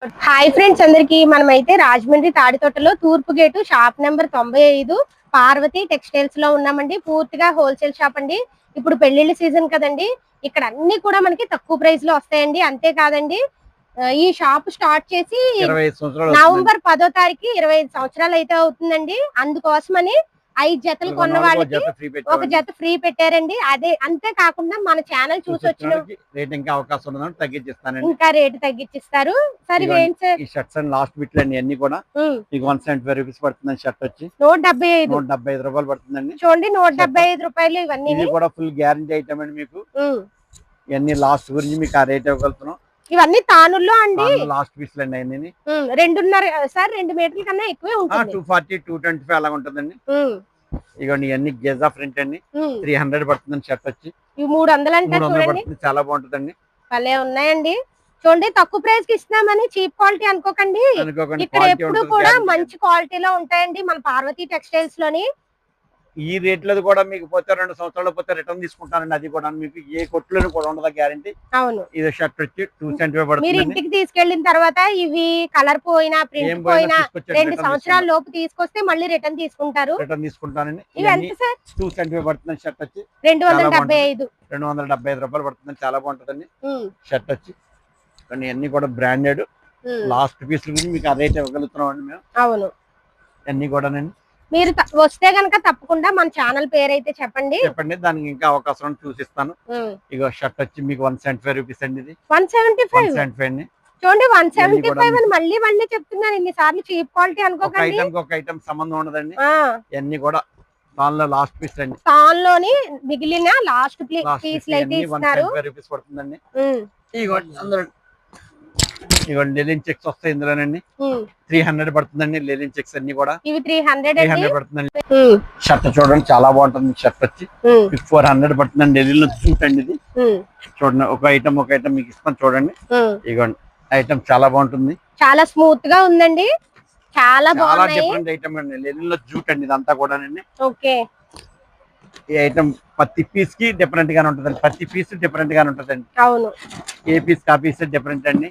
Hi friends, అందరికి మనమైతే రాజమండ్రి తాడితోటలో తూర్పు gate shop number 95 Parvati textiles లో ఉన్నామండి. పూర్తిగా హోల్సేల్ షాప్ అండి. ఇప్పుడు పెళ్లిళ్ళ సీజన్ కదండి, ఇక్కడ అన్ని కూడా మనకి తక్కువ ప్రైస్ లో వస్తాయండి. అంతేకాదండి, ఈ షాప్ స్టార్ట్ చేసి నవంబర్ 10వ తారీఖు 25 సంవత్సరాలు అయితే అవుతుందండి. అందుకోసమని 5 జతలు కొన్న వాళ్ళకి ఒక జత ఫ్రీ పెట్టారండి. అదే అంతే కాకుండా మన ఛానల్ చూసి వచ్చిన రేట్ ఇంకా అవకాశం ఉందని తగ్గించిస్తానండి. ఇంకా రేట్ తగ్గించిస్తారు. సరే ఈ షర్ట్స్ అండ్ లాస్ట్ బిట్ లో అన్ని కూడా మీకు 175 రూపీస్ పడుతుందండి. షర్ట్ వచ్చి 175 రూపాయలు పడుతుందండి. చూడండి, 175 రూపాయలు. ఇవన్నీ ఇది కూడా ఫుల్ గ్యారంటీ ఐటమ్ అండి. మీకు ఇవన్నీ లాస్ట్ గురించి మీకు ఆ రేట్ ఇవ్వగలుగుతున్నాం. ఇవన్నీ తానుల్లో అండి, లాస్ట్ పీస్ అండి. అన్ని 2.5 సార్ 2 మీటర్ల కన్నా ఎక్కువే ఉంటుంది. 240 225 అలా ఉంటుందండి. ఇవన్నీ ఇవన్నీ గేజా ప్రింట్ అండి. 300 పడుతుందండి. షర్ట్ వచ్చి 300 అంటే చూడండి, చాలా బాగుంటుందండి. భలే ఉన్నాయండి. చూడండి, తక్కువ ప్రైస్ కి ఇస్తున్నామని చీప్ క్వాలిటీ అనుకోకండి. ఇక్కడ ఎప్పుడు కూడా మంచి క్వాలిటీలో ఉంటాయండి మన పార్వతి టెక్స్టైల్స్ లోని. ఈ రేట్ల కూడా మీకు పోతే 2 సంవత్సరాలు పోతే రిటర్న్ తీసుకుంటానండి. అది కూడా మీకు ఏ కొట్టులో కూడా ఉండదు గ్యారంటీ. అవును, ఇది షర్ట్ వచ్చి 275 పడుతుంది. మీరు ఇంటికి తీసుకెళ్లిన తర్వాత ఇవి కలర్ పోయినా ప్రింట్ పోయినా 2 సంవత్సరాల లోపు తీసుకొస్తే మళ్ళీ రిటర్న్ తీసుకుంటారు. రిటర్న్ తీసుకుంటానండి. ఇవి ఎంత సార్? 275 పడుతుంది. షర్ట్ వచ్చి 275 రూపాయలు పడుతుంది. చాలా బాగుంటుందండి షర్ట్ వచ్చి. కానీ అన్ని కూడా బ్రాండెడ్ లాస్ట్ పీస్ గురించి మీకు ఆ రేట్ ఇవ్వగలుగుతున్నాం అండి మేము. అవును, అన్ని కూడానండి. మీరు వస్తే గనక తప్పకుండా మన ఛానల్ పేరు అయితే చెప్పండి. దానికి ఇంకా అవకాశం చూసిస్తాను. ఇగో షర్ట్ వచ్చి మీకు 175 రూపీస్ అండి. ఇది 175 అండి. చూడండి, 175 అని మళ్ళీ మళ్ళీ చెప్తున్నాను. ఇన్నిసార్లు చీప్ క్వాలిటీ అనుకోకండి. ఒక ఐటమ్ సంబంధం ఉండదండి. ఇవన్నీ కూడా దానిలో లాస్ట్ పీస్ అండి. దానిలోని మిగిలిన లాస్ట్ పీస్ అయితే ఇస్తున్నారు. 175 రూపీస్ పడుతుందండి. ఇవ్వండి లెలిన్ చెక్స్ వస్తాయి ఇందులోనండి. 300 పడుతుందండి. లెలిన్ చెక్స్ అన్ని కూడా ఇవి 300 పడుతుందండి. షర్ట్ చూడండి, చాలా బాగుంటుంది. షర్ట్ వచ్చి 400 పడుతుందండి. లెలిన్ సూట్ అండి ఇది. చూడండి, ఒక ఐటమ్ మీకు ఇస్తాను చూడండి. ఇవ్వండి ఐటమ్ చాలా బాగుంటుంది. చాలా స్మూత్ గా ఉందండి. చాలా డిఫరెంట్ ఐటమ్ అండి. లెలిన్ లో జూట్ అండి ఇదంతా కూడానండి. ఓకే, ఈ ఐటమ్ ప్రతి పీస్ కి డిఫరెంట్ గానే ఉంటుందండి. ప్రతి పీస్ డిఫరెంట్ గానే ఉంటుందండి. అవును, ఏ పీస్ కా పీస్ డిఫరెంట్ అండి.